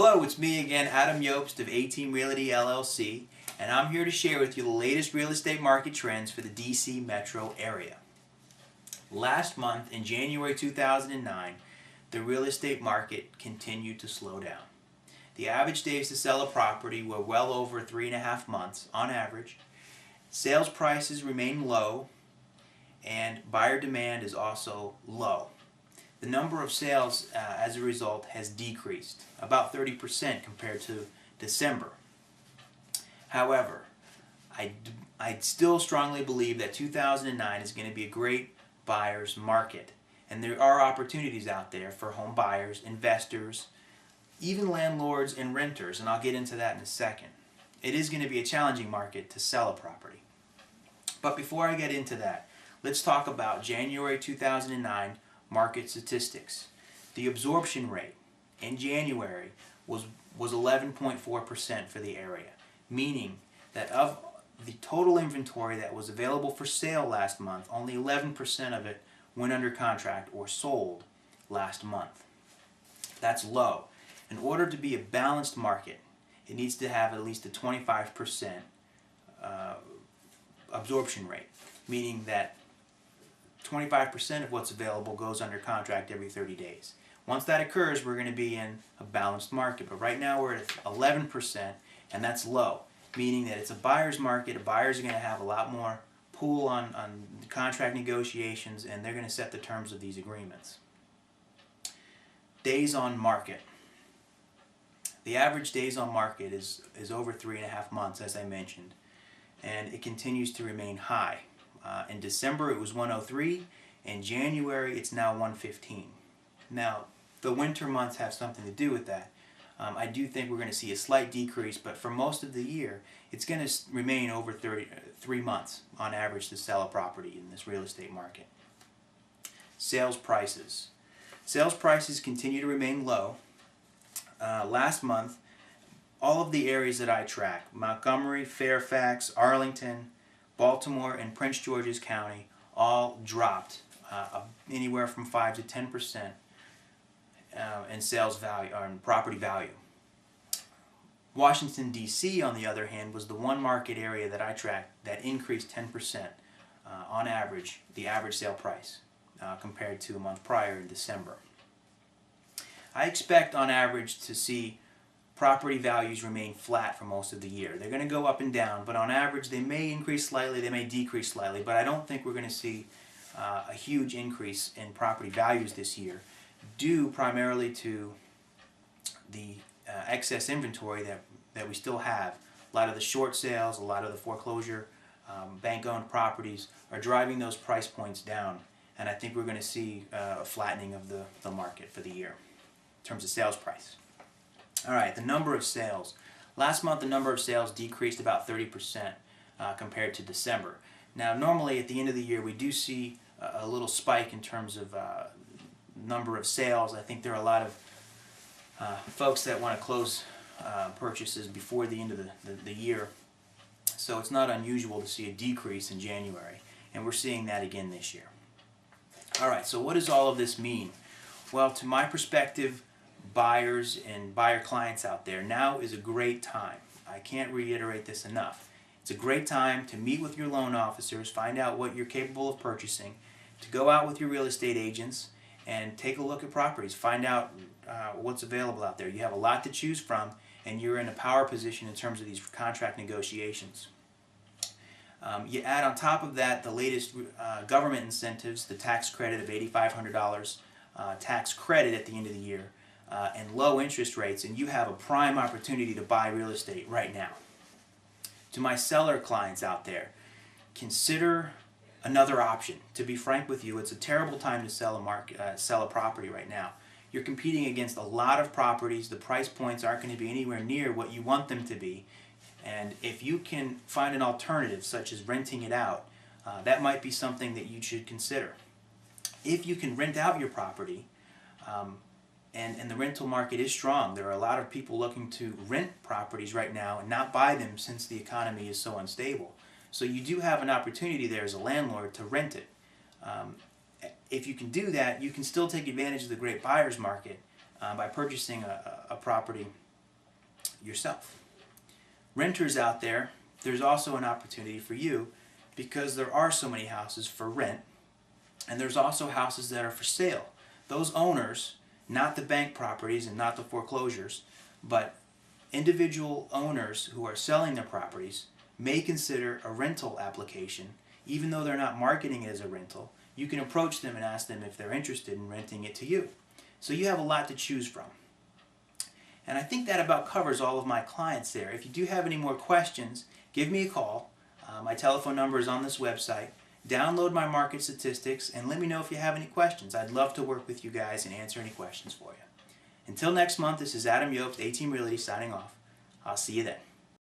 Hello, it's me again, Adam Iobst of A-Team Realty LLC, and I'm here to share with you the latest real estate market trends for the DC metro area. Last month, in January 2009, the real estate market continued to slow down. The average days to sell a property were well over 3.5 months on average. Sales prices remain low, and buyer demand is also low. The number of sales as a result has decreased about 30% compared to December. However, I still strongly believe that 2009 is going to be a great buyer's market, and there are opportunities out there for home buyers, investors, even landlords and renters, and I'll get into that in a second. It is going to be a challenging market to sell a property. But before I get into that, let's talk about January 2009 market statistics. The absorption rate in January was 11.4% for the area, meaning that of the total inventory that was available for sale last month, only 11% of it went under contract or sold last month. That's low. In order to be a balanced market, it needs to have at least a 25% absorption rate, meaning that 25% of what's available goes under contract every 30 days. Once that occurs, we're going to be in a balanced market. But right now we're at 11%, and that's low, meaning that it's a buyer's market. Buyers are going to have a lot more pull on contract negotiations, and they're going to set the terms of these agreements. Days on market. The average days on market is over 3.5 months, as I mentioned, and it continues to remain high. In December it was 103. In January it's now 115. Now the winter months have something to do with that. I do think we're going to see a slight decrease, but for most of the year it's going to remain over 3 months on average to sell a property in this real estate market. Sales prices. Sales prices continue to remain low. Last month, all of the areas that I track, Montgomery, Fairfax, Arlington, Baltimore, and Prince George's County, all dropped anywhere from 5 to 10% in sales value or in property value. Washington, D.C., on the other hand, was the one market area that I tracked that increased 10% on average, the average sale price, compared to a month prior in December. I expect on average to see property values remain flat for most of the year. They're going to go up and down, but on average they may increase slightly, they may decrease slightly, but I don't think we're going to see a huge increase in property values this year, due primarily to the excess inventory that we still have. A lot of the short sales, a lot of the foreclosure, bank-owned properties are driving those price points down, and I think we're going to see a flattening of the market for the year in terms of sales price. Alright, the number of sales. Last month the number of sales decreased about 30% compared to December. Now normally at the end of the year we do see a little spike in terms of number of sales. I think there are a lot of folks that want to close purchases before the end of the year. So it's not unusual to see a decrease in January, and we're seeing that again this year. Alright, so what does all of this mean? Well, to my perspective, buyers and buyer clients out there, now is a great time. I can't reiterate this enough. It's a great time to meet with your loan officers, find out what you're capable of purchasing, to go out with your real estate agents and take a look at properties, find out what's available out there. You have a lot to choose from, and you're in a power position in terms of these contract negotiations. You add on top of that the latest government incentives, the tax credit of $8,500 tax credit at the end of the year, and low interest rates, and you have a prime opportunity to buy real estate right now. To my seller clients out there, consider another option. To be frank with you, it's a terrible time to sell a property right now. You're competing against a lot of properties. The price points aren't going to be anywhere near what you want them to be, and if you can find an alternative such as renting it out, that might be something that you should consider. If you can rent out your property, and the rental market is strong. There are a lot of people looking to rent properties right now and not buy them since the economy is so unstable. So you do have an opportunity there as a landlord to rent it. If you can do that, you can still take advantage of the great buyer's market by purchasing a property yourself. Renters out there, there's also an opportunity for you because there are so many houses for rent, and there's also houses that are for sale. Those owners, not the bank properties and not the foreclosures, but individual owners who are selling their properties may consider a rental application. Even though they're not marketing it as a rental, you can approach them and ask them if they're interested in renting it to you. So you have a lot to choose from. And I think that about covers all of my clients there. If you do have any more questions, give me a call. My telephone number is on this website. Download my market statistics and let me know if you have any questions. I'd love to work with you guys and answer any questions for you. Until next month, this is Adam Iobst, A-Team Realty, signing off. I'll see you then.